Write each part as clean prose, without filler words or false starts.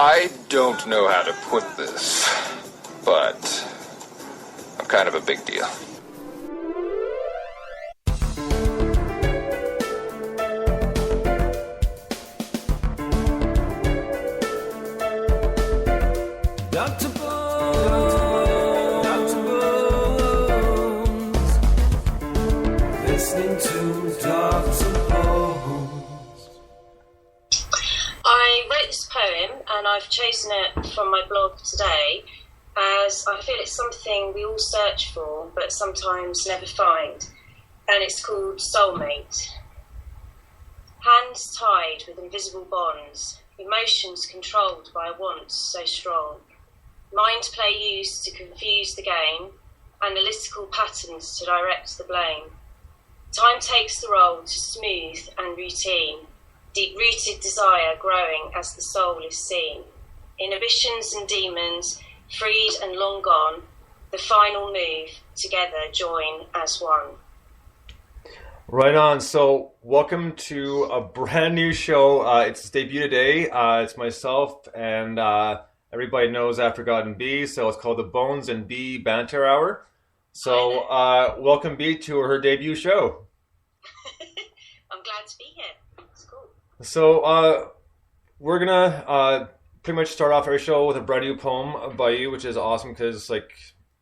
I don't know how to put this, but I'm kind of a big deal. And I've chosen it from my blog today as I feel it's something we all search for but sometimes never find, and it's called Soulmate. Hands tied with invisible bonds, emotions controlled by wants so strong, mind play used to confuse the game, analytical patterns to direct the blame. Time takes the role to smooth and routine, deep-rooted desire growing as the soul is seen. Inhibitions and demons, freed and long gone, the final move, together join as one. Right on. So welcome to a brand new show. It's its debut today. It's myself and everybody knows After God and B, so it's called the Bones and B Banter Hour. So welcome B to her debut show. I'm glad to be here. So we're gonna pretty much start off our show with a brand new poem by you, which is awesome because like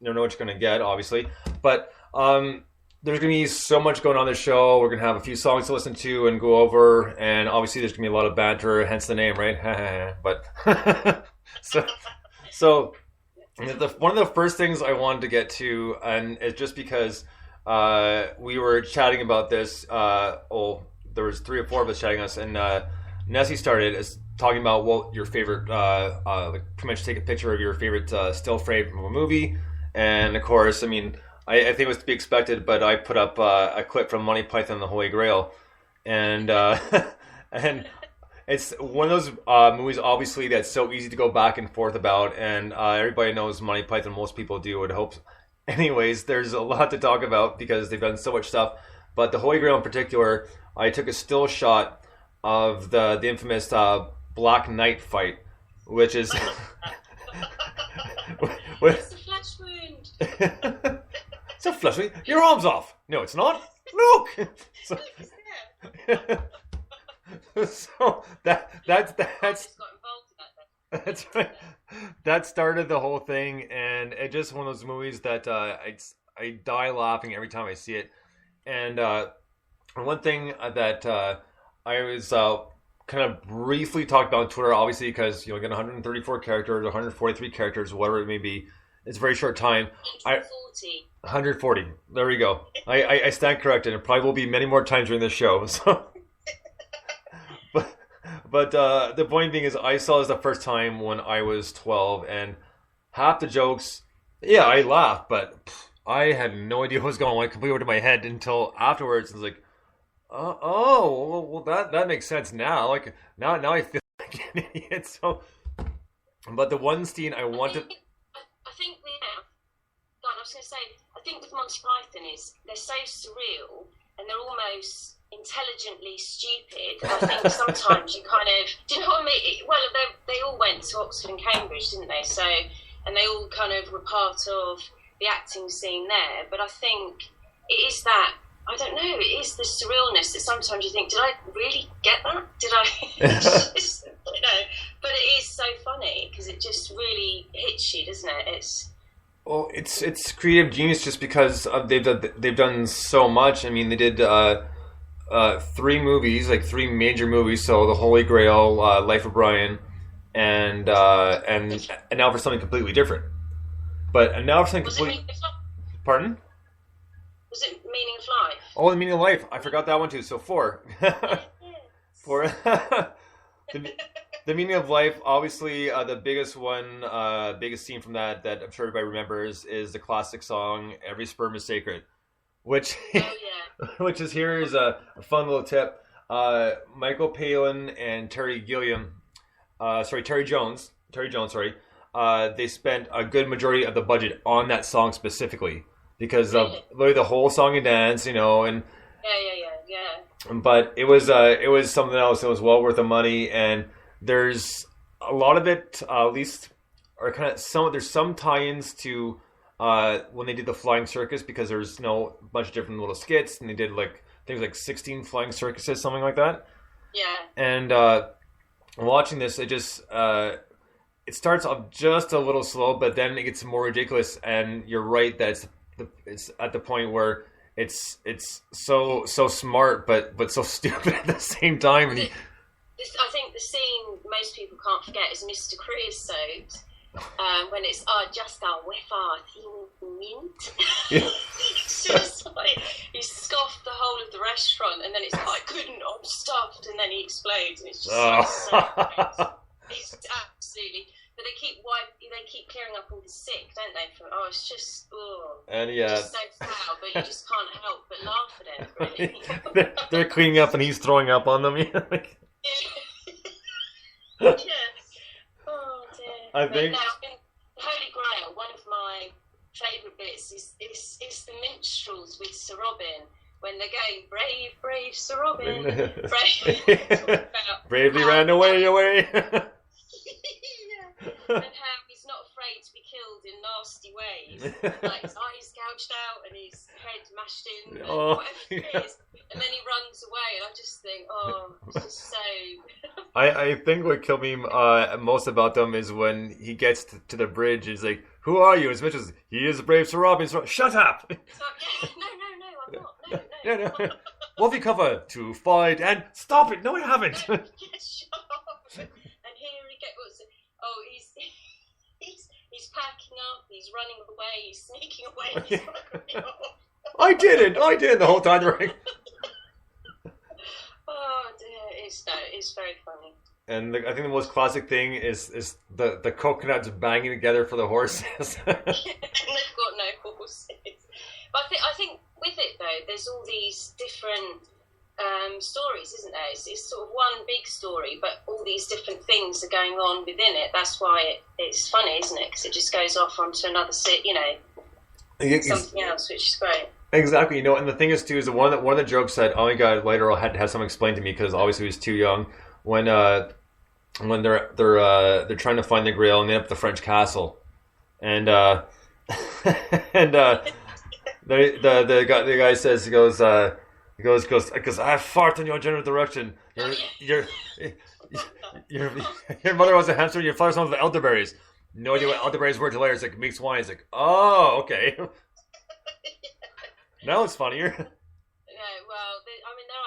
you don't know what you're gonna get, obviously. But there's gonna be so much going on this show. We're gonna have a few songs to listen to and go over, and obviously there's gonna be a lot of banter, hence the name, right? But so one of the first things I wanted to get to, and it's just because we were chatting about this. There was 3 or 4 of us chatting us, and Nessie started talking about what your favorite, like pretty much take a picture of your favorite still frame from a movie. And of course, I mean, I think it was to be expected, but I put up a clip from Monty Python and the Holy Grail, and and it's one of those movies, obviously, that's so easy to go back and forth about, and everybody knows Monty Python. Most people do, I would hope. Anyways, there's a lot to talk about because they've done so much stuff, but the Holy Grail in particular. I took a still shot of the infamous Black Knight fight, which is it's a flesh wound. It's a flesh wound. Your arm's off. No, it's not. Look. So that's right. That started the whole thing, and it's just one of those movies that I die laughing every time I see it, and. One thing that I was kind of briefly talked about on Twitter, obviously, because you get 134 characters, 143 characters, whatever it may be. It's a very short time. 140. There we go. I stand corrected. It probably will be many more times during this show. So, but the point being is, I saw this the first time when I was 12, and half the jokes, yeah, I laughed, but I had no idea what was going on. It completely went to my head until afterwards. It was like. Well, that makes sense now. Like now I feel like an idiot. So, but the one scene I wanted. I think I was going to say. I think with Monty Python is they're so surreal and they're almost intelligently stupid. I think sometimes you kind of, do you know what I mean? Well, they all went to Oxford and Cambridge, didn't they? So, and they all kind of were part of the acting scene there. But I think it is that. I don't know, it is the surrealness that sometimes you think, did I really get that? Did I? But it is so funny because it just really hits you, doesn't it? It's creative genius just because they've done so much. I mean, they did 3 movies, like 3 major movies. So The Holy Grail, Life of Brian, and now for something completely different. But now for something completely. Pardon? Was it Meaning of Life? Oh, The Meaning of Life. I forgot that one too. So 4. 4. The Meaning of Life, obviously, the biggest scene from that I'm sure everybody remembers is the classic song "Every Sperm Is Sacred," which which is here is a fun little tip. Michael Palin and Terry Jones, they spent a good majority of the budget on that song specifically. Because of literally the whole song and dance, and yeah. But it was something else. It was well worth the money, and there's a lot of it, at least, are kind of there's some tie-ins to when they did the flying circus, because there's a bunch of different little skits, and they did like things like 16 flying circuses, something like that. Yeah. And watching this, it starts off just a little slow, but then it gets more ridiculous. And you're right that it's at the point where it's so smart, but so stupid at the same time. And I think the scene most people can't forget is Mr. Creosote, when it's just a whiff of mint. Yeah. It's just like he scoffed the whole of the restaurant, and then it's like, I couldn't, I'm stuffed, and then he explodes, and it's just so great. It's absolutely. But they keep clearing up all the sick, don't they? It's just, and it's just so foul, but you just can't help but laugh at it, really. they're cleaning up, and he's throwing up on them. Yeah. Yeah. Oh dear. I think now, the Holy Grail, one of my favourite bits is the minstrels with Sir Robin, when they're going, brave, brave Sir Robin, brave. Bravely ran away. And how he's not afraid to be killed in nasty ways, like his eyes gouged out and his head mashed in, and whatever it is, and then he runs away, and I just think, it's just so. I think what killed me most about them is when he gets to the bridge. He's like, "Who are you?" And Mitch is, "He is brave Sir Robin." Shut up! No, I'm not. No. What have you cover to fight and stop it? No, I haven't. Shut up! And here he gets. He's packing up. He's running away. He's sneaking away. He's running off. I did the whole time. Oh dear, it's very funny. And I think the most classic thing is the coconuts banging together for the horses. And they've got no horses. But I think with it though, there's all these different stories, isn't there? It's sort of one big story, but all these different things are going on within it. That's why it's funny, isn't it? Because it just goes off onto another something else, which is great. Exactly, and the thing is too is one of the jokes that, oh my god, later I had to have someone explain to me, because obviously he was too young, when they're trying to find the Grail and they up the French castle, and the guy says, he goes, I fart in your general direction. Your mother was a hamster. Your father's one of the elderberries. No idea what elderberries were to later. It's like mixed wine. It's like, oh, okay. Now it's funnier. No, well, there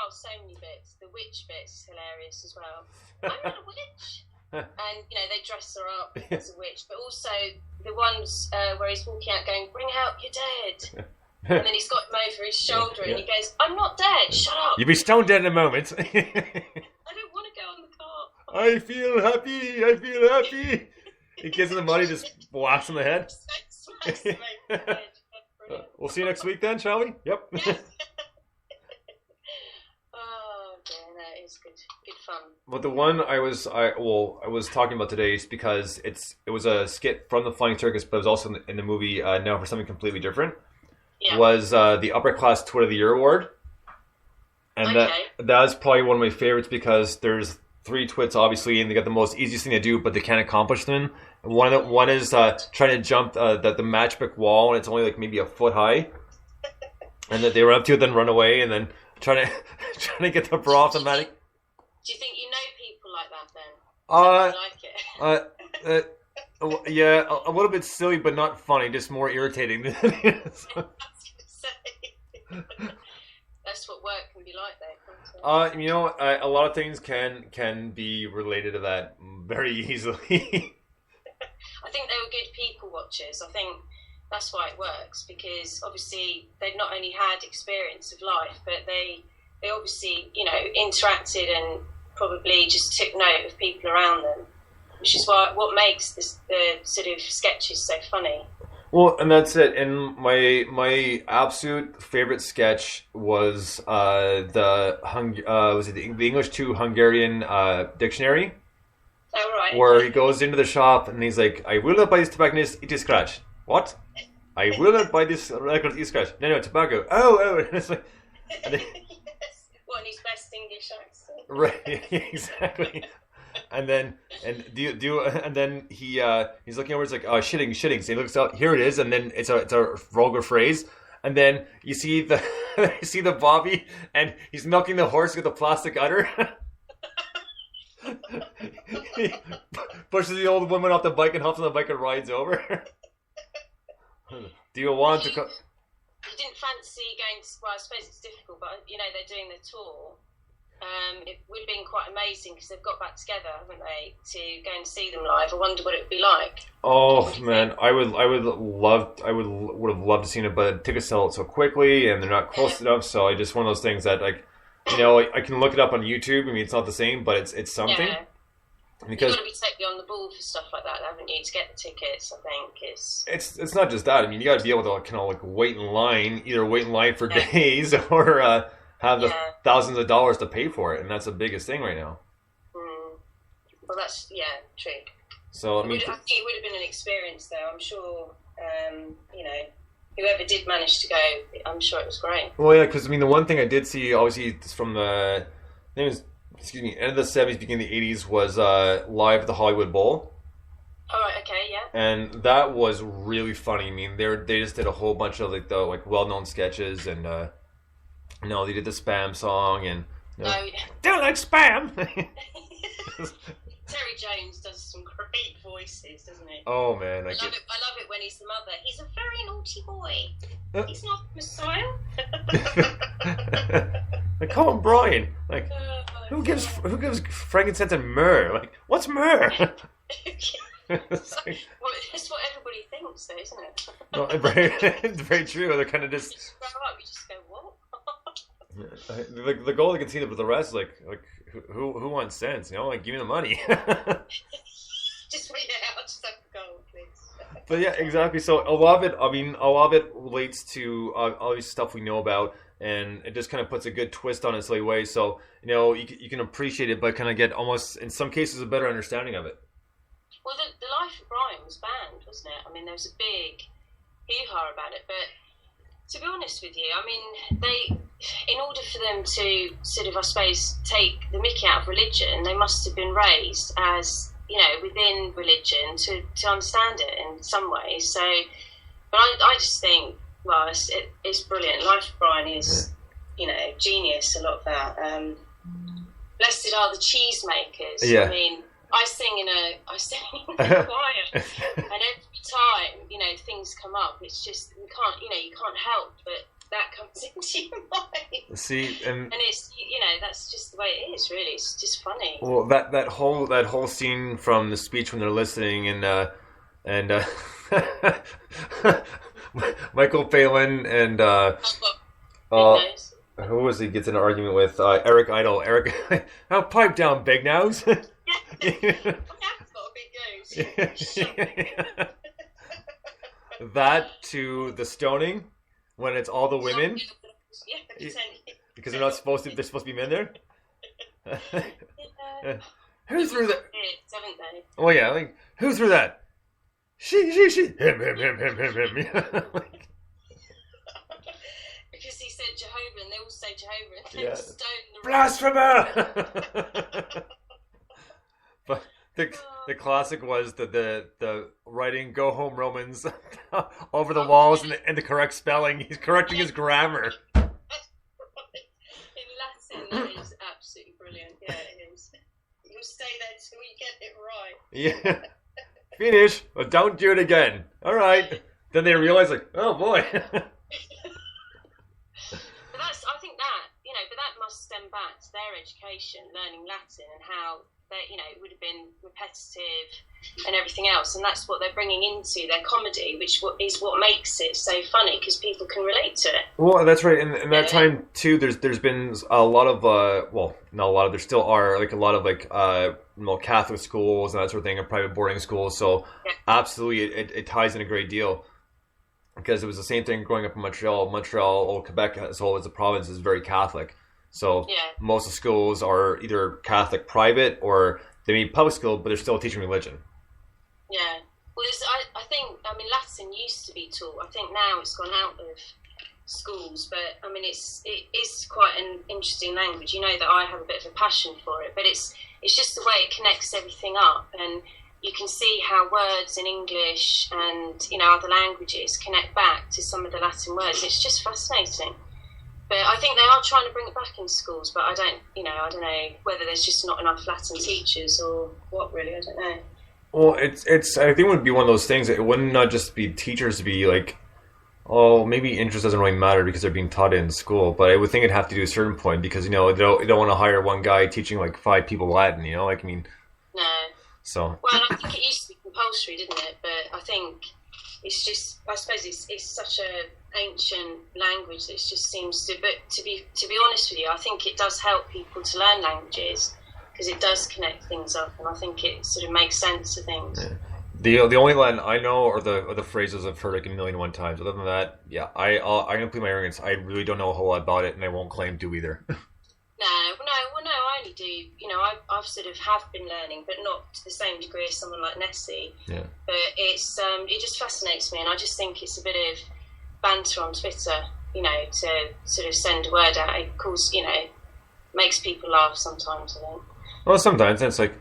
are so many bits. The witch bit's hilarious as well. I'm not a witch. And, they dress her up as a witch. But also the ones where he's walking out going, bring out your dead. And then he's got him over his shoulder and he goes, I'm not dead, shut up. You'll be stone dead in a moment. I don't want to go on the car. I feel happy. He gets in the mud, he just whacks on the head. Smacks him over the head. We'll see you next week then, shall we? Yep. Oh dear, that is good fun. But the one I was talking about today is because it was a skit from the Flying Circus, but it was also in the movie now for something completely different. Yeah. Was the Upper Class Twit of the Year award, and that's probably one of my favorites, because there's 3 twits obviously, and they got the most easiest thing to do, but they can't accomplish them. One is trying to jump the matchbook wall, and it's only like maybe a foot high, and that they run up to it, then run away, and then trying to get the bra off the mat. Do you think you know people like that then? Like it? Yeah, a little bit silly, but not funny. Just more irritating. I was going to say. That's what work can be like, though. A lot of things can be related to that very easily. I think they were good people watchers. I think that's why it works, because obviously they've not only had experience of life, but they obviously interacted and probably just took note of people around them. Which is what makes the sort of sketches so funny. Well, and that's it. And my absolute favorite sketch was the English to Hungarian dictionary. Oh, right. Where he goes into the shop and he's like, I will not buy this tobacconist, it is scratch. What? I will not buy this record, it is scratch. No, tobacco. Oh. And it's like, yes. What, in his best English accent? Right, exactly. And then and then he's looking over. It's like, oh, shitting. So he looks out. Here it is, and then it's a vulgar phrase. And then you see the Bobby, and he's milking the horse with a plastic udder. He pushes the old woman off the bike and hops on the bike and rides over. Do you want to? You didn't fancy going to? Well, I suppose it's difficult, but they're doing the tour. It would have been quite amazing because they've got back together, haven't they, to go and see them live. I wonder what it would be like. Oh man, I would have loved to seen it, but tickets sell out so quickly, and they're not close enough. So I just one of those things that I can look it up on YouTube. I mean, it's not the same, but it's something. Yeah. Because you've got to be totally on the ball for stuff like that, haven't you? To get the tickets, I think it's not just that. I mean, you got to be able to kind of like wait in line for days or have the thousands of dollars to pay for it, and that's the biggest thing right now. Well, that's true. So I think it would have been an experience, though. I'm sure. Whoever did manage to go, I'm sure it was great. Well, yeah, because I mean, the one thing I did see, obviously, from the end of the 70s, beginning of the 80s, was live at the Hollywood Bowl. All right, okay, yeah. And that was really funny. I mean, they just did a whole bunch of the well-known sketches, and they did the Spam song, and don't like Spam. Terry Jones does some great voices, doesn't he? Oh man, I love it when he's the mother. He's a very naughty boy. He's not the Messiah. They call him Brian. Like, who gives frankincense and myrrh? Like, what's myrrh? It's what everybody thinks, though, isn't it? No, it's very true. They're kind of just. You grow up, you just go, what? The goal, you can see that, but the rest, like who wants sense? Like, give me the money. I'll just have a goal, please. But yeah, exactly. So a lot of it relates to all these stuff we know about, and it just kind of puts a good twist on it in a silly way. So you can appreciate it, but kind of get almost in some cases a better understanding of it. Well, the Life of Brian was banned, wasn't it? I mean, there was a big hoo-ha about it, but to be honest with you, I mean, in order for them to sort of, I suppose, take the mickey out of religion, they must have been raised as, within religion to understand it in some ways. So, but I just think, well, it's brilliant. Life of Brian is, genius, a lot of that. Blessed are the cheesemakers. Yeah. I mean, I sing in a choir, and every time things come up, it's just you can't help but that comes into your mind. See, and it's that's just the way it is. Really, it's just funny. Well, that whole scene from the speech when they're listening, and Michael Palin and who was he gets in an argument with Eric Idle. Eric, now pipe down, big nose. I've got a big nose. That to the stoning when it's all the women. Because they're supposed to be men there. Who threw that? Haven't they? Oh yeah, like who threw that? She. Him. Because he said Jehovah, and they all say Jehovah, and Yeah. stone the Blasphemer! But the classic was the writing "Go home Romans" over the walls and the correct spelling. He's correcting his grammar. In Latin, that is absolutely brilliant. Yeah, it is. You'll stay there till you get it right. Yeah. Finish, but don't do it again. All right. Then they realize, like, oh boy. I think that, but that must stem back to their education, learning Latin, and how it would have been repetitive and everything else, and that's what they're bringing into their comedy, which is what makes it so funny, because people can relate to it. Well, that's right. In that time too, there's been a lot of not a lot of, there still are like a lot of Catholic schools and that sort of thing, and private boarding schools. So absolutely, it ties in a great deal, because it was the same thing growing up in Montreal. Or Quebec as a whole as a province is very Catholic. So most of the schools are either Catholic private or they may be public school, but they're still teaching religion. Yeah. Well, I think, Latin used to be taught. I think now it's gone out of schools, but it is quite an interesting language. You know that I have a bit of a passion for it, but it's it's just the way it connects everything up, and you can see how words in English and, you know, other languages connect back to some of the Latin words. It's just fascinating. But I think they are trying to bring it back in schools, but I don't know whether there's just not enough Latin teachers or what, really. I don't know. Well, it's I think it would be one of those things. It wouldn't not just be teachers to be like, oh, maybe interest doesn't really matter because they're being taught it in school. But I would think it'd have to do a certain point because, you know, they don't want to hire one guy teaching like 5 people Latin, you know? Like, I mean... No. So... Well, I think it used to be compulsory, didn't it? But I think it's just... I suppose it's such a ancient language that it just seems to... But to be honest with you, I think it does help people to learn languages because it does connect things up, and I think it sort of makes sense to things. Yeah. The only Latin I know are the phrases I've heard like 1,000,001 times. Other than that, yeah, I'm gonna plead my arrogance. I really don't know a whole lot about it, and I won't claim to either. No, I only do. You know, I've sort of have been learning, but not to the same degree as someone like Nessie. Yeah. But it's it just fascinates me, and I just think it's a bit of banter on Twitter. You know, to sort of send a word out. It calls, you know, makes people laugh sometimes. I think. Well, sometimes it's like,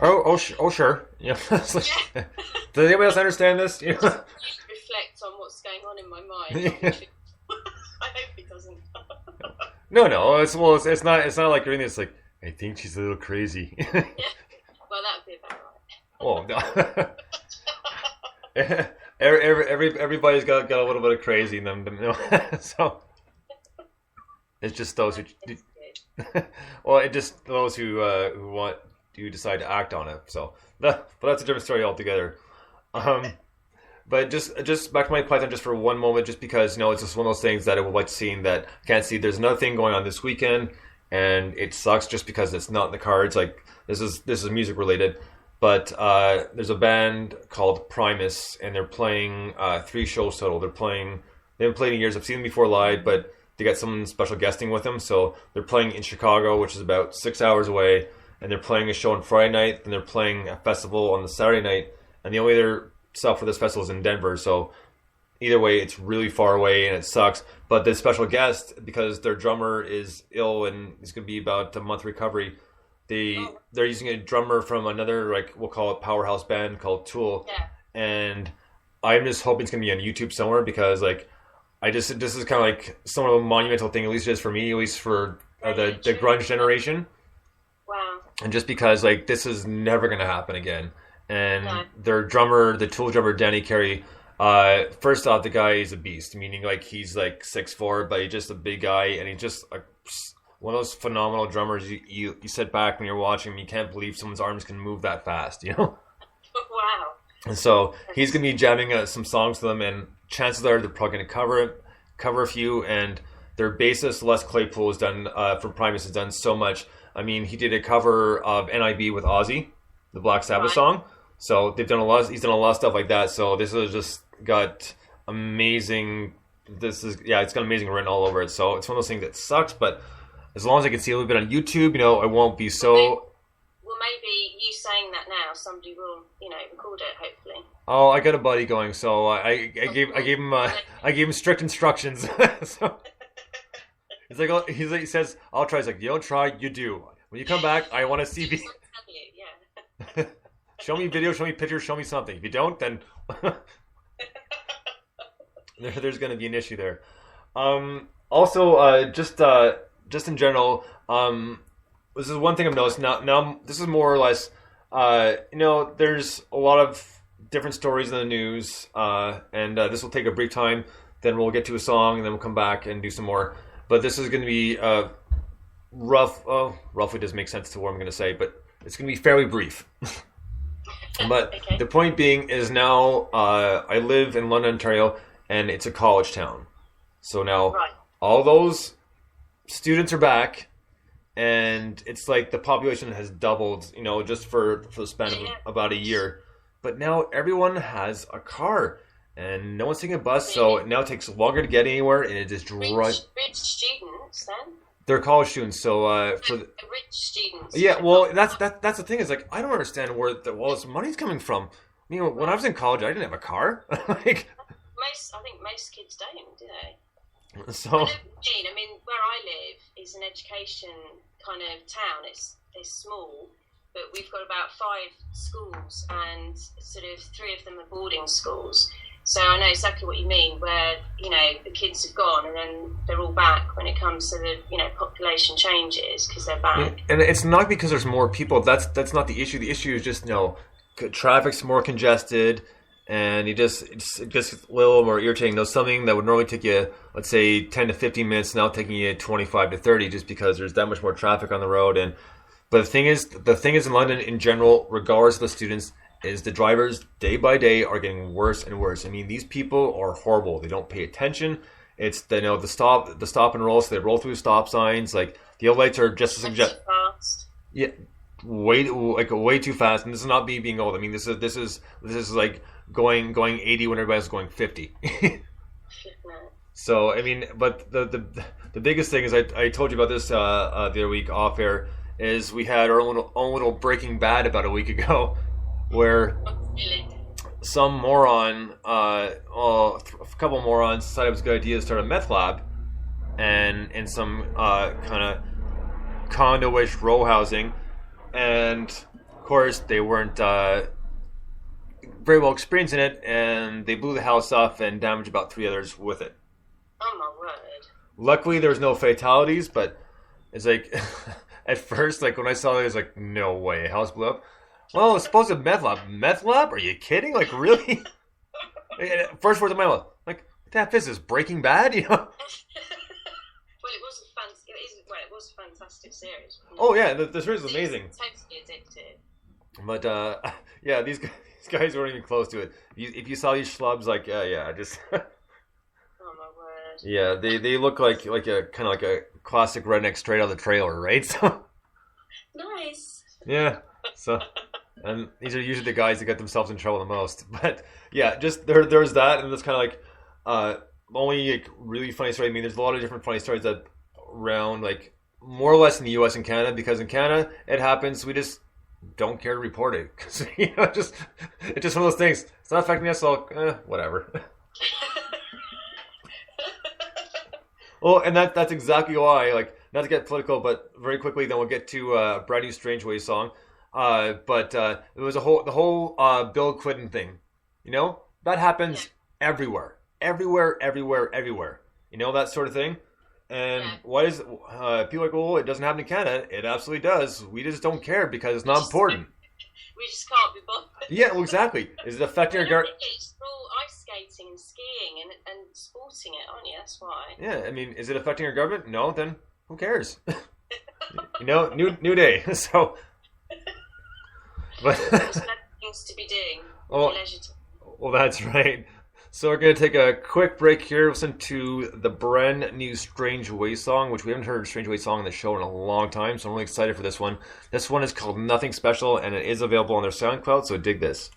oh, sure. Yeah. Like, yeah. Does anybody else understand this? Yeah. Reflect on what's going on in my mind. Yeah. I hope it doesn't. No. It's not like everything. It's like, I think she's a little crazy. Yeah. Well, that would be about right. Oh no. Everybody's got a little bit of crazy in them. So it's just those who. Well, it just those who want to decide to act on it. So, but that's a different story altogether. But just back to my Python just for one moment, just because, you know, it's just one of those things that I would like to see and that I can't see. There's another thing going on this weekend, and it sucks just because it's not in the cards. Like this is music related, but there's a band called Primus, and they're playing 3 shows total. They haven't played in years. I've seen them before live, but they got someone special guesting with them. So they're playing in Chicago, which is about 6 hours away, and they're playing a show on Friday night, and they're playing a festival on the Saturday night, and the only other stuff for this festival is in Denver. So either way, it's really far away and it sucks. But the special guest, because their drummer is ill and it's going to be about a month recovery, they're using a drummer from another, like, we'll call it powerhouse band called Tool. Yeah. And I'm just hoping it's going to be on YouTube somewhere because, like, this is kind of like somewhat of a monumental thing, at least it is for me, at least for the grunge generation. Wow. And just because, like, this is never going to happen again. And No. their drummer, the Tool drummer, Danny Carey, first off, the guy is a beast, meaning, like, he's, like, 6'4", but he's just a big guy, and he's just one of those phenomenal drummers. You sit back when you're watching him, you can't believe someone's arms can move that fast, you know? Wow. And so he's going to be jamming some songs to them, and chances are they're probably going to cover a few. And their bassist Les Claypool has done from Primus has done so much. I mean, he did a cover of NIB with Ozzy, the Black Sabbath song. So they've done a lot. He's done a lot of stuff like that. So this has just got amazing. It's got amazing written all over it. So it's one of those things that sucks, but as long as I can see a little bit on YouTube, you know, I won't be so. Well, maybe you saying that now, somebody will, you know, record it. Hopefully. Oh, I got a buddy going, so I gave him strict instructions. So it's like he says, "I'll try." He's like, "You don't try, you do. When you come back, I want to see." Yeah. Show me video, show me pictures, show me something. If you don't, then there's going to be an issue there. Also, just in general, this is one thing I've noticed. Now this is more or less, you know, there's a lot of different stories in the news, and this will take a brief time. Then we'll get to a song, and then we'll come back and do some more. But this is going to be roughly doesn't make sense to what I'm going to say, but it's going to be fairly brief. But Okay. The point being is now I live in London, Ontario, and it's a college town. So now Right. all those students are back, and it's like the population has doubled, you know, just for the span of about a year. But now everyone has a car, and no one's taking a bus, so now it takes longer to get anywhere, and it just drives. Rich students, then. They're college students, so for the, Rich students. yeah, well, that's the thing is, like, I don't understand where all this money's coming from. You know, when I was in college, I didn't have a car. Like, I think most kids don't, do they? so I know what you mean. I mean, where I live is an education kind of town. It's small, but we've got about 5 schools, and sort of 3 of them are boarding schools. So I know exactly what you mean, where, you know, the kids have gone and then they're all back when it comes to the, you know, population changes because they're back. And it's not because there's more people. That's not the issue. The issue is just, you know, traffic's more congested, and it just gets a little more irritating. There's something that would normally take you, let's say, 10 to 15 minutes, now taking you 25 to 30, just because there's that much more traffic on the road. But the thing is in London in general, regardless of the students, is the drivers day by day are getting worse and worse. I mean, these people are horrible. They don't pay attention. It's the stop and roll, so they roll through stop signs. Like the yellow lights are just as fast. Yeah, way too fast. And this is not me being old. I mean, this is like going 80 when everybody else is going 50. So I mean, but the biggest thing is I told you about this the other week off air, is we had our own little Breaking Bad about a week ago, where some moron, a couple morons decided it was a good idea to start a meth lab, and in some kind of condo-ish row housing, and of course they weren't very well experienced in it, and they blew the house off and damaged about 3 others with it. Oh my word! Luckily, there was no fatalities, but it's like at first, like when I saw it, I was like, no way, house blew up. Well, it's supposed to be meth lab. Meth lab? Are you kidding? Like, really? First words of my mouth. Like, what the F is this? Breaking Bad? You know? Well, it was a fantastic series. Oh, yeah. The series is amazing. Totally addictive. But, yeah, these guys weren't even close to it. If you saw these schlubs, like, yeah, just... Oh, my word. Yeah, they look like a kind of like a classic redneck straight out of the trailer, right? So... Nice. Yeah. So... And these are usually the guys that get themselves in trouble the most. But yeah, just there's that, and that's kind of like only like really funny story. I mean, there's a lot of different funny stories that around, like more or less in the U.S. and Canada, because in Canada it happens, we just don't care to report it because you know it's just one of those things. It's not affecting us, so whatever. Well, and that's exactly why, like, not to get political, but very quickly, then we'll get to a brand new Strange Ways song. But it was the whole Bill Clinton thing, you know, that happens everywhere. You know, that sort of thing. And why is people are like, oh, it doesn't happen in Canada? It absolutely does. We just don't care because it's not important. We just can't be bothered. Yeah, well, exactly. Is it affecting our garden? We're all ice skating and skiing and sporting it, aren't you? That's why. Yeah, I mean, is it affecting our government? No, then who cares? You know, new day. So. But there's things to be doing. Well, that's right. So we're going to take a quick break here, listen to the brand new Strange Ways song, which we haven't heard a Strange Ways song on the show in a long time, so I'm really excited for this one. This one is called Nothing Special, and it is available on their SoundCloud, so dig this.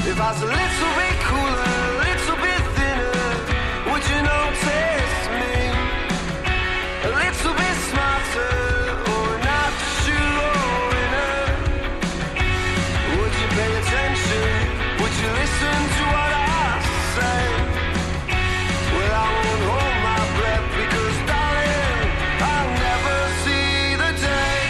If I was a little bit cooler, a little bit thinner, would you notice me? A little bit smarter, or not sure or winner? Would you pay attention? Would you listen to what I say? Well, I won't hold my breath because, darling, I'll never see the day.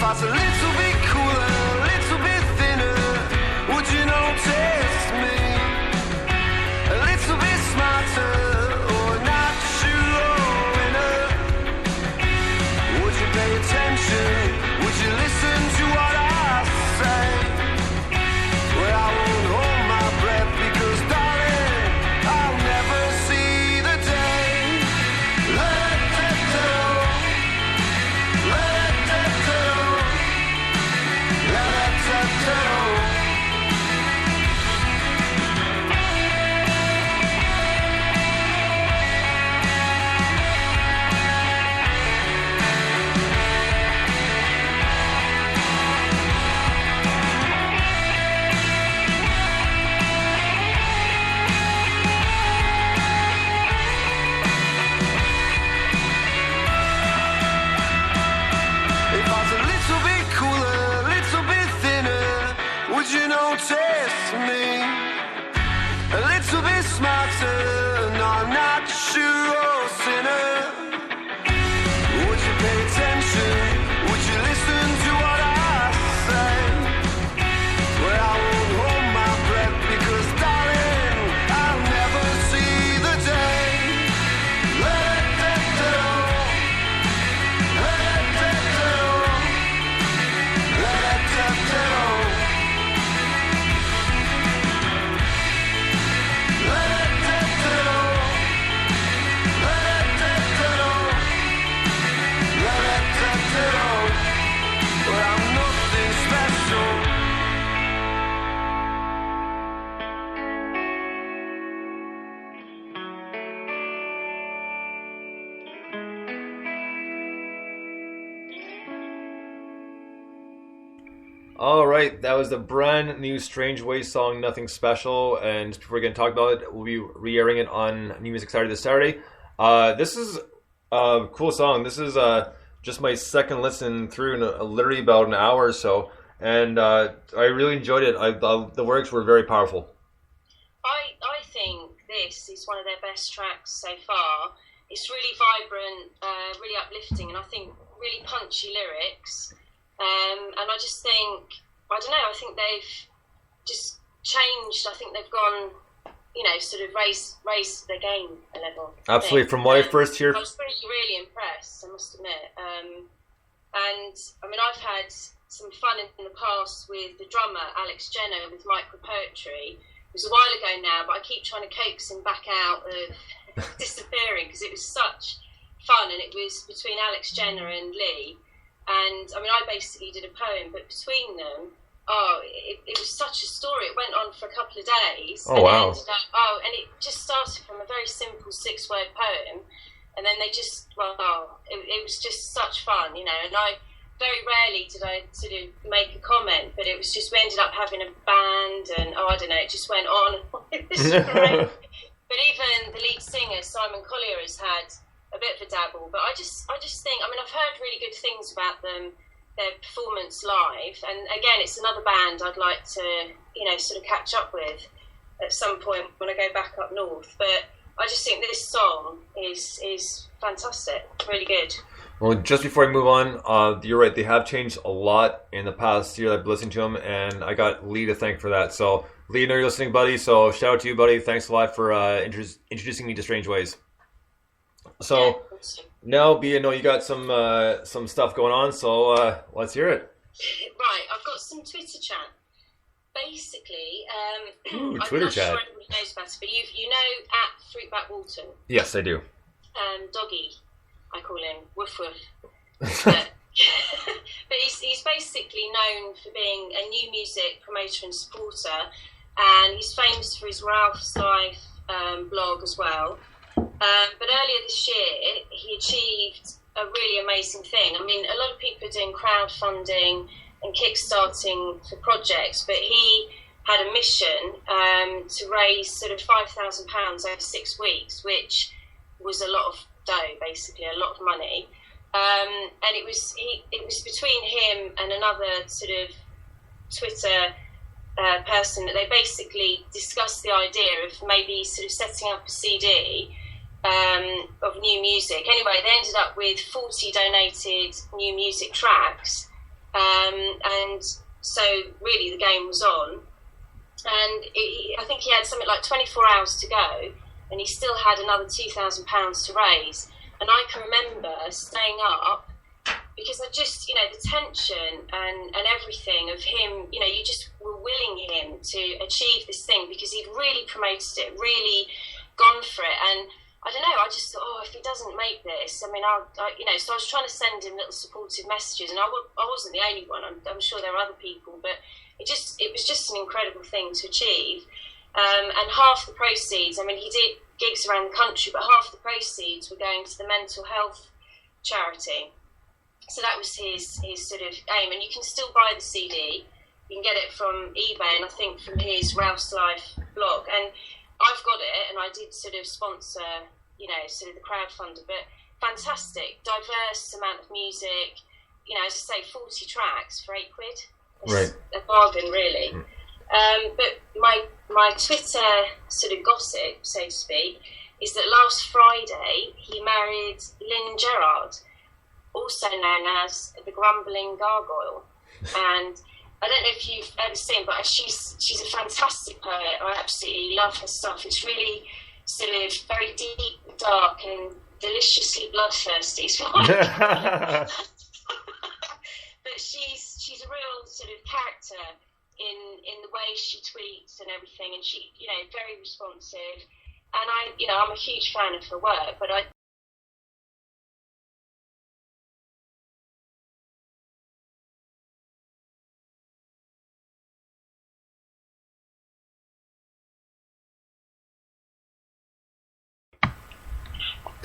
I was a little bit cooler, a little bit thinner, would you notice me? A little bit smarter, or not sure winner? Would you pay attention? Would you listen to what I say? Well, I won't hold my breath because, darling, I'll never see the day. La-da-da-da, la-da-da-da, la-da-da-da. If I was a little bit cooler, a little bit thinner, would you notice me? A little bit smarter, no, I'm not sure, oh sinner. Would you pay attention? Would you listen to what I say? Well, I won't hold my breath because, darling, I'll never see the day. La-da-da-da, la-da-da-da, la-da-da-da, la-da-da-da, la-da-da-da, la-da-da-da. Well, I'm nothing special. All right, that was the brand new Strange Ways song, Nothing Special. And just before we get to talk about it, we'll be re-airing it on New Music Saturday this Saturday. This is a cool song. This is just my second listen through in literally about an hour or so. And I really enjoyed it. The lyrics were very powerful. I think this is one of their best tracks so far. It's really vibrant, really uplifting, and I think really punchy lyrics. And I just think, I don't know, I think they've just changed. I think they've gone, sort of raised their game a level. Absolutely. From what I first hear, I was really, really impressed, I must admit. And I mean, I've had some fun in the past with the drummer, Alex Jenner, with Micro Poetry. It was a while ago now, but I keep trying to coax him back out of disappearing because it was such fun, and it was between Alex Jenner and Lee. And I mean, I basically did a poem, but between them, it was such a story. It went on for a couple of days. Oh, wow. And it just started from a very simple 6-word poem, and then they just, it was just such fun, And I very rarely did I sort of make a comment, but it was just, we ended up having a band, and I don't know, it just went on. It was great. But even the lead singer, Simon Collier, has had a bit of a dabble, but I just think, I mean, I've heard really good things about them, their performance live, and again, it's another band I'd like to, sort of catch up with at some point when I go back up north. But I just think this song is fantastic, really good. well, just before I move on, you're right, they have changed a lot in the past year that I've listened to them, and I got Lee to thank for that. So, Lee, I know you're listening, buddy, so shout out to you, buddy. Thanks a lot for introducing me to Strange Ways. So now, B, I know you got some stuff going on, so let's hear it. Right, I've got some Twitter chat. Basically, Twitter I'm not chat. sure everybody knows about it, but you know at Fruitbat Walton, Yes, I do. Doggy, I call him, woof woof. But he's basically known for being a new music promoter and supporter, and he's famous for his Ralph's Life blog as well. But earlier this year, he achieved a really amazing thing. I mean, a lot of people are doing crowdfunding and kickstarting for projects, but he had a mission to raise sort of £5,000 over 6 weeks, which was a lot of dough, basically, a lot of money. And it was between him and another sort of Twitter person that they basically discussed the idea of maybe sort of setting up a CD of new music. Anyway, they ended up with 40 donated new music tracks, and so really the game was on, and I think he had something like 24 hours to go, and he still had another £2,000 to raise. And I can remember staying up because I just, the tension and everything of him, you just were willing him to achieve this thing because he'd really promoted it, really gone for it. And I don't know, I just thought, if he doesn't make this, I mean, so I was trying to send him little supportive messages, and I wasn't the only one. I'm sure there were other people, but it was just an incredible thing to achieve. And half the proceeds, I mean, he did gigs around the country, but half the proceeds were going to the mental health charity. So that was his sort of aim. And you can still buy the CD. You can get it from eBay, and I think from his Ralph's Life blog. And I've got it, and I did sort of sponsor, sort of the crowdfunder. But fantastic, diverse amount of music. As I say, 40 tracks for £8. It's right. A bargain, really. But my Twitter sort of gossip, so to speak, is that last Friday he married Lynn Gerard, also known as the Grumbling Gargoyle. And I don't know if you've ever seen, but she's a fantastic poet. I absolutely love her stuff. It's really sort of very deep, dark, and deliciously bloodthirsty. But she's a real sort of character in the way she tweets and everything, and she, very responsive. And I'm a huge fan of her work, but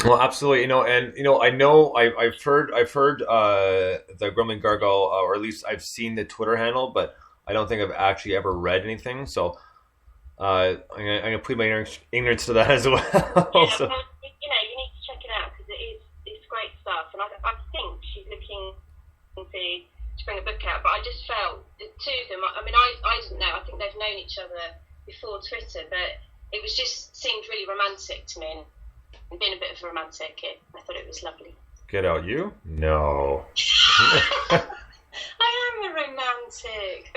Well, absolutely, I've heard the Grumbling Gargoyle, or at least I've seen the Twitter handle, but I don't think I've actually ever read anything. So I'm gonna plead my ignorance to that as well. Yeah, so. You need to check it out because it's great stuff, and I think she's looking to bring a book out. But I just felt the two of them. I mean, I didn't know. I think they've known each other before Twitter, but it was just seemed really romantic to me. And being a bit of a romantic, I thought it was lovely. Get out, you? No. I am a romantic.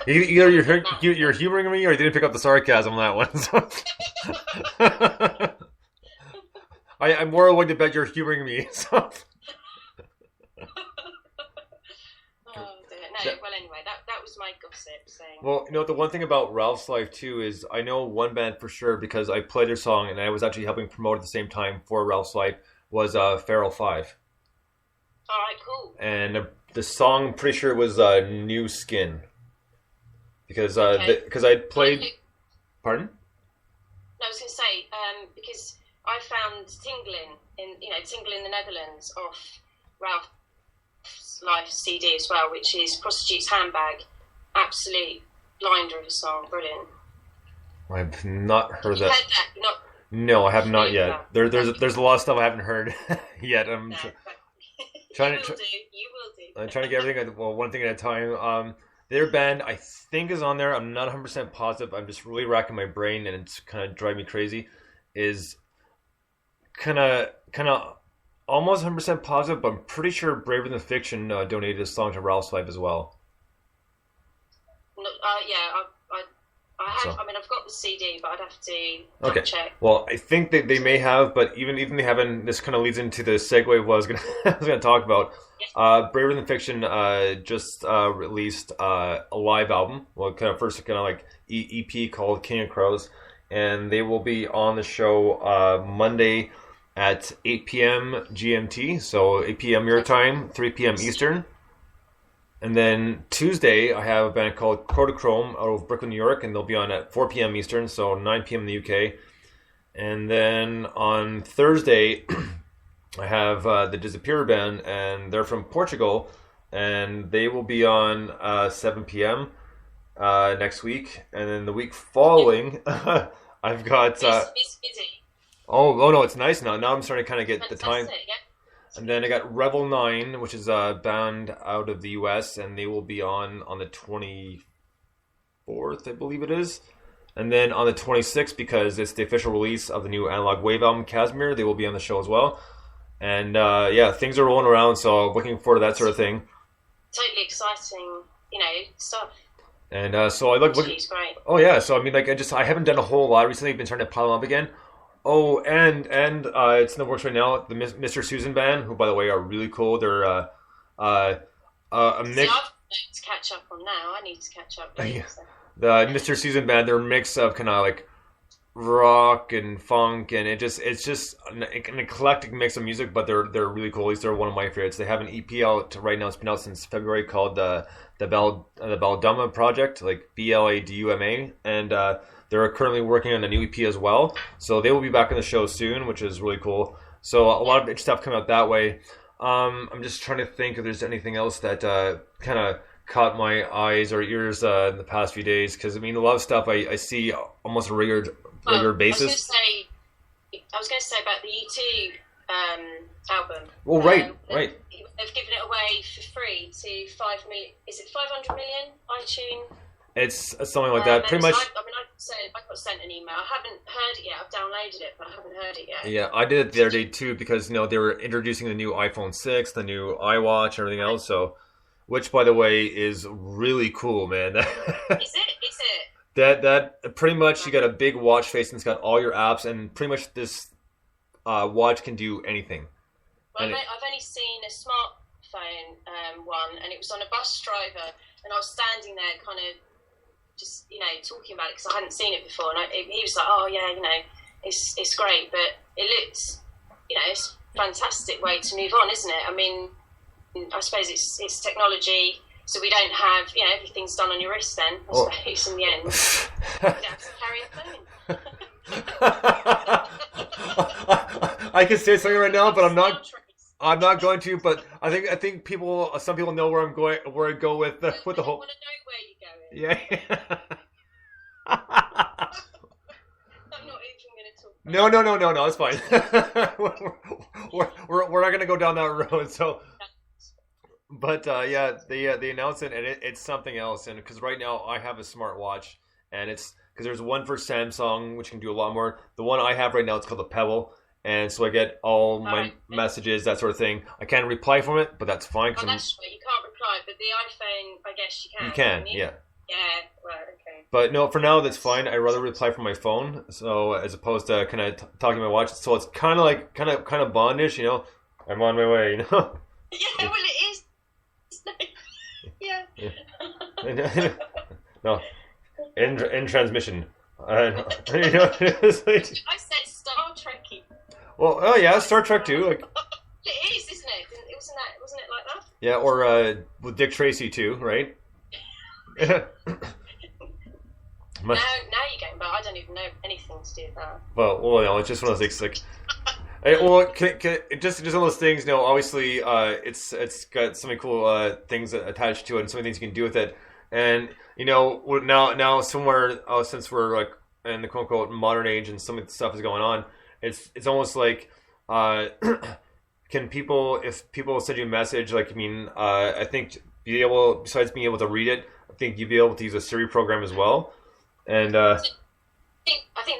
Either you're humoring me, or you didn't pick up the sarcasm on that one. So. I'm more willing to bet you're humoring me. So. Well, anyway, that was my gossip. Saying. Well, the one thing about Ralph's Life too is I know one band for sure because I played their song and I was actually helping promote at the same time for Ralph's Life was Feral 5. All right, cool. And the song, I'm pretty sure, was New Skin because because I played. Pardon? No, I was going to say because I found Tingling in the Netherlands off Ralph's Life CD as well, which is Prostitute's Handbag. Absolute blinder of a song, brilliant. I've not heard that. Heard that? No, I have not yet. There's a lot of stuff I haven't heard yet. I'm trying to. You will do. I'm trying to get everything. One thing at a time. Their band, I think, is on there. I'm not 100% positive. I'm just really racking my brain, and it's kind of driving me crazy. Is kind of almost 100% positive, but I'm pretty sure Braver Than Fiction donated a song to Ralph's Life as well. I have. So. I mean, I've got the CD, but I'd have to check. Well, I think they may have, but even they haven't. This kind of leads into the segue of what I was gonna talk about. Braver Than Fiction just released a live album. Well, first like EP called King of Crows, and they will be on the show Monday at 8 p.m. GMT, so 8 p.m. your time, 3 p.m. Eastern. And then Tuesday, I have a band called Kodachrome out of Brooklyn, New York, and they'll be on at 4 p.m. Eastern, so 9 p.m. in the UK. And then on Thursday, I have the Disappear Band, and they're from Portugal, and they will be on 7 p.m. Next week. And then the week following, I've got... It's busy. Oh no, it's nice now. Now I'm starting to kind of get Fantastic, the time. Yeah. And then I got Rebel 9, which is a band out of the US, and they will be on the 24th, I believe it is. And then on the 26th, because it's the official release of the new Analog Wave album, Casimir, they will be on the show as well. And yeah, things are rolling around, so looking forward to that sort of thing. Totally exciting, stuff. And so I look. She's great. Oh yeah, so I mean, like I haven't done a whole lot recently. I've been trying to pile them up again. Oh, and it's in the works right now. The Mr. Susan band, who by the way are really cool. They're a mix. See, I've to catch up on now. I need to catch up. Yeah. The Mr. Susan band, they're a mix of kind of like rock and funk, and it's just an eclectic mix of music. But they're really cool. At least they're one of my favorites. They have an EP out right now. It's been out since February called the Balduma Project, like Bladuma, and they're currently working on a new EP as well. So they will be back on the show soon, which is really cool. So a lot of stuff coming out that way. I'm just trying to think if there's anything else that kind of caught my eyes or ears in the past few days. Because I mean, a lot of stuff I see almost a regular basis. I was going to say about the U2 album. Well, right. They've given it away for free to 5 million. Is it 500 million iTunes? It's something like that. Pretty much. I got sent an email. I haven't heard it yet. I've downloaded it, but I haven't heard it yet. Yeah, I did it the other day too because they were introducing the new iPhone 6, the new iWatch, and everything else. So, which by the way is really cool, man. Is it? That pretty much you got a big watch face and it's got all your apps, and pretty much this watch can do anything. Well, I've only seen a smartphone one, and it was on a bus driver, and I was standing there kind of just, talking about it because I hadn't seen it before, and he was like, oh yeah, it's great, but it looks, it's a fantastic way to move on, isn't it? I mean, I suppose it's technology, so we don't have, everything's done on your wrist then, I suppose, in the end. You don't have to carry a phone. I can say something right now, but I'm not going to. But I think some people know where I go with the whole. I want to know where you're going. Yeah. I'm not even going to talk. No. It's fine. we're not going to go down that road. So, but yeah, they announced it, and it's something else. And because right now I have a smartwatch, and it's because there's one for Samsung which can do a lot more. The one I have right now, it's called the Pebble. And so I get all my messages, that sort of thing. I can't reply from it, but that's fine. Oh, that's right. You can't reply, but the iPhone, I guess you can. You can, yeah. Yeah, right, okay. But no, for now, that's fine. I'd rather reply from my phone, so as opposed to kind of talking to my watch. So it's kind of like, kind of bondish, I'm on my way, Yeah, well, it is. Yeah. No, in transmission. It's like, I said Star Trekky. Well, oh yeah, Star Trek too. Like it is, isn't it? Wasn't it like that? Yeah, or with Dick Tracy too, right? Now you're going, but I don't even know anything to do with that. Well, it's just one of those things. Like, just one of those things. Obviously, it's got so many cool things attached to it, and so many things you can do with it. And now somewhere since we're like in the quote unquote modern age, and some of the stuff is going on. It's almost like, if people send you a message, like, I think besides being able to read it, I think you'd be able to use a Siri program as well. And I think the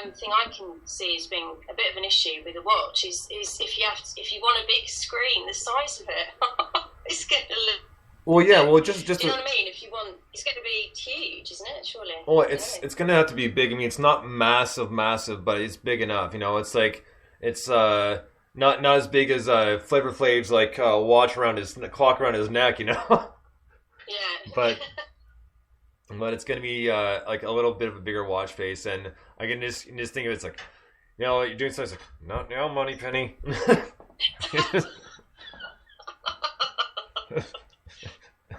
only thing I can see as being a bit of an issue with a watch is if you want a big screen the size of it, it's going to look. Well, yeah. Well, just you know what I mean? If you want, it's going to be huge, isn't it? Surely. Well, it's going to have to be big. It's not massive, but it's big enough. It's like it's not as big as Flavor Flav's like watch around his clock around his neck. Yeah. But it's going to be like a little bit of a bigger watch face, and I can just think of it's like, you're doing something. It's like, not now, Money Penny.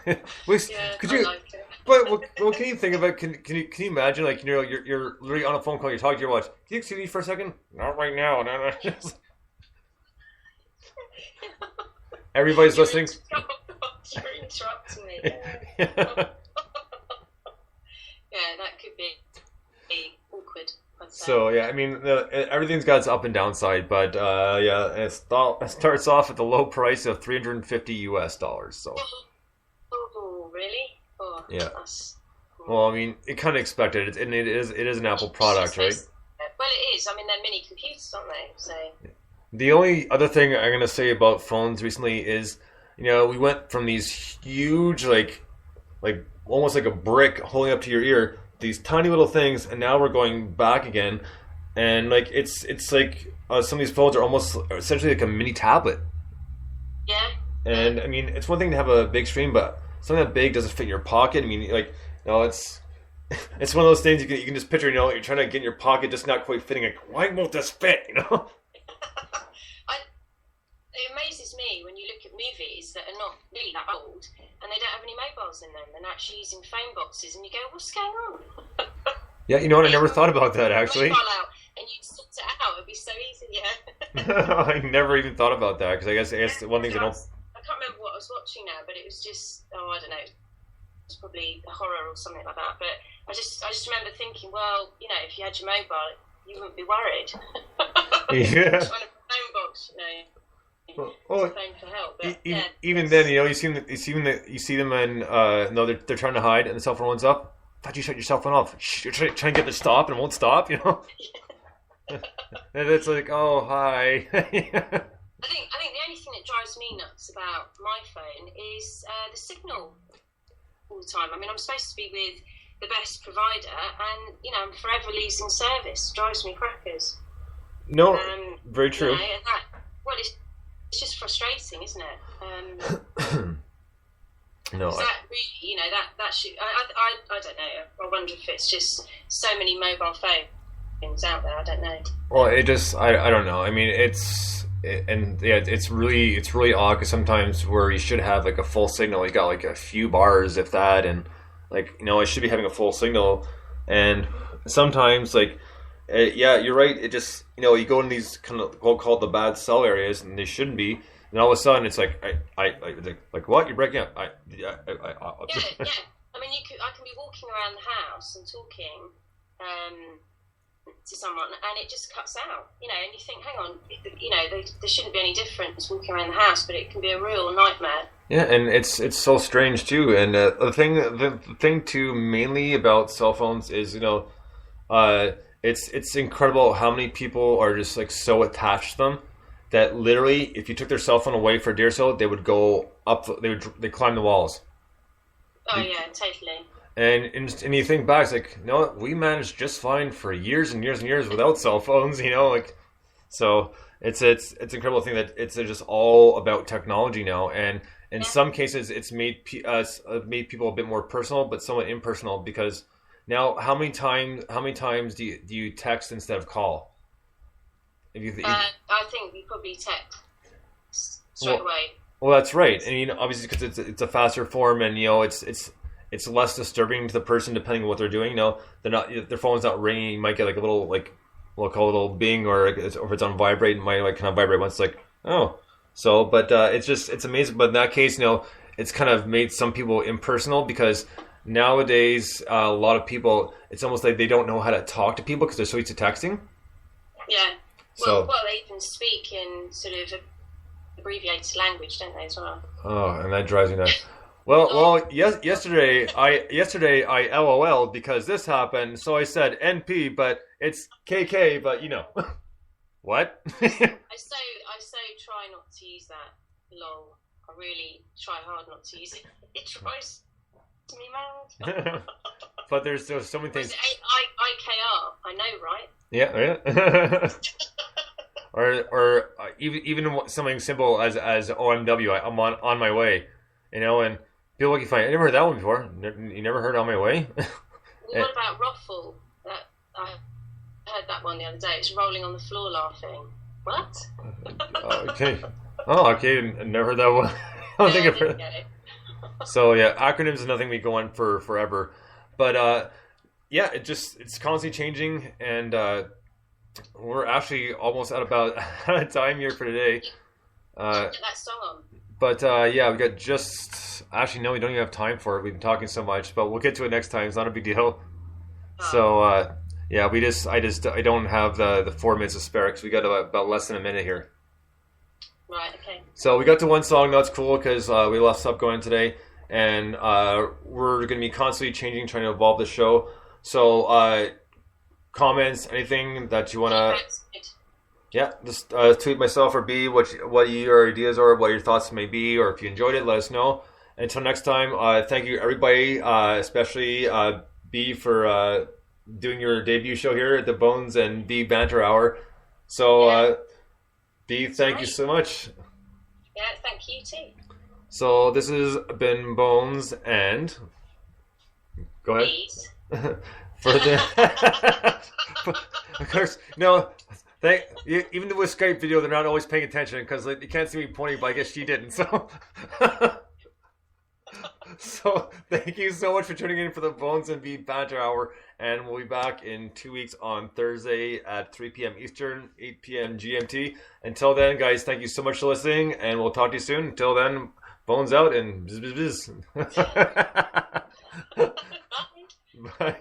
Could you? Like it. But what can you think of it? Can you imagine, like, you're literally on a phone call, you're talking to your watch. Can you excuse me for a second? Not right now. No. Everybody's listening. You're interrupting me. Yeah. Yeah, that could be awkward. I'd say. So yeah, everything's got its up and down side, but yeah, it starts off at the low price of $350. So. Oh, really? Oh, yeah. That's... Well, it kind of expected it, and it is an Apple product, right? Well, it is. They're mini computers, aren't they? So. The only other thing I'm gonna say about phones recently is, we went from these huge, like almost like a brick holding up to your ear, these tiny little things, and now we're going back again, and like it's like some of these phones are almost essentially like a mini tablet. Yeah. And I mean, it's one thing to have a big screen, but something that big doesn't fit in your pocket. I mean, like, it's one of those things you can just picture. You're trying to get in your pocket, just not quite fitting. Like, why won't this fit? It amazes me when you look at movies that are not really that old and they don't have any mobiles in them and actually using phone boxes, and you go, what's going on? Yeah, you know what? I never thought about that, actually. Mobile out and you'd sort it out. It'd be so easy, yeah. I never even thought about that, because I guess one thing I don't. I can't remember what I was watching now, but it was just, I don't know, it's probably a horror or something like that. But I just remember thinking, well, if you had your mobile, you wouldn't be worried. Yeah. Trying to phone box, Well, phone for help. But, even then, you see them, and no, they're trying to hide, and the cell phone runs up. Thought you shut your cell phone off. Shh, you're trying to get it to stop, and it won't stop. And it's like, oh, hi. I think the only thing that drives me nuts about my phone is the signal all the time. I mean, I'm supposed to be with the best provider, and I'm forever losing service. It drives me crackers. No, very true. It's just frustrating, isn't it? No, that really, that should. I don't know. I wonder if it's just so many mobile phones out there. I don't know. Well, it just I don't know. I mean, it's really odd, because sometimes where you should have like a full signal, you got like a few bars, if that, and like I should be having a full signal, and sometimes like. Yeah, you're right. It just you go in these kind of called the bad cell areas, and they shouldn't be. And all of a sudden, it's like like what? You're breaking up. Yeah. I mean, I can be walking around the house and talking to someone, and it just cuts out. And you think, hang on, there shouldn't be any difference walking around the house, but it can be a real nightmare. Yeah, and it's so strange too. And the thing too, mainly about cell phones is It's incredible how many people are just like so attached to them that literally, if you took their cell phone away for a day or so, they would go up. They climb the walls. Oh yeah, totally. And you think back, it's like, no, we managed just fine for years and years and years without cell phones. So it's incredible thing that it's just all about technology now, and in some cases, it's made people a bit more personal, but somewhat impersonal, because. Now, how many times do you text instead of call? I think we probably text straight away. Well, that's right. I mean, obviously, because it's a faster form, and it's less disturbing to the person depending on what they're doing. Their phone's not ringing. You might get like a little we'll call it a little bing, or if it's on vibrate, it might kind of vibrate once. Like, oh, so but it's amazing. But in that case, it's kind of made some people impersonal, because. Nowadays, a lot of people, it's almost like they don't know how to talk to people because they're so used to texting. Yeah. Well, they even speak in sort of abbreviated language, don't they, as well? Oh, and that drives me nuts. Well, yesterday I LOL'd because this happened, so I said NP, but it's KK, but what? I so try not to use that. Lol. I really try hard not to use it. It drives me mad. But there's so many things. IKR, I know, right? Yeah. or even something simple as OMW. I'm on my way, and people like you find. I never heard that one before. You never heard on my way? Well, what about ruffle? I heard that one the other day. It's rolling on the floor laughing. What? Okay. Oh, okay. Never heard that one. I don't think I've heard. So yeah, acronyms is nothing we go on for forever, but yeah, it's constantly changing, and we're actually almost out of time here for today. That song on. But yeah, we got actually no, we don't even have time for it. We've been talking so much, but we'll get to it next time. It's not a big deal. So yeah, I don't have the 4 minutes to spare, because we got about less than a minute here. Right, okay. So we got to one song. That's cool, because we left stuff going today, and we're going to be constantly changing, trying to evolve the show. So comments, anything that you want to... Yeah, just tweet myself or B what your ideas are, what your thoughts may be, or if you enjoyed it, let us know. Until next time, thank you everybody, especially B for doing your debut show here at the Bones and B Banter Hour. So B, thank you so much. Yeah, thank you too. So this has been Bones and go ahead. Please. For the of course, no. Even with Skype video, they're not always paying attention because you can't see me pointing, but I guess she didn't. So, so thank you so much for tuning in for the Bones and Beat Banter Hour, and we'll be back in 2 weeks on Thursday at 3 p.m. Eastern, 8 p.m. GMT. Until then, guys, thank you so much for listening, and we'll talk to you soon. Until then, Bones out and bzz, bzz, bzz. Bye.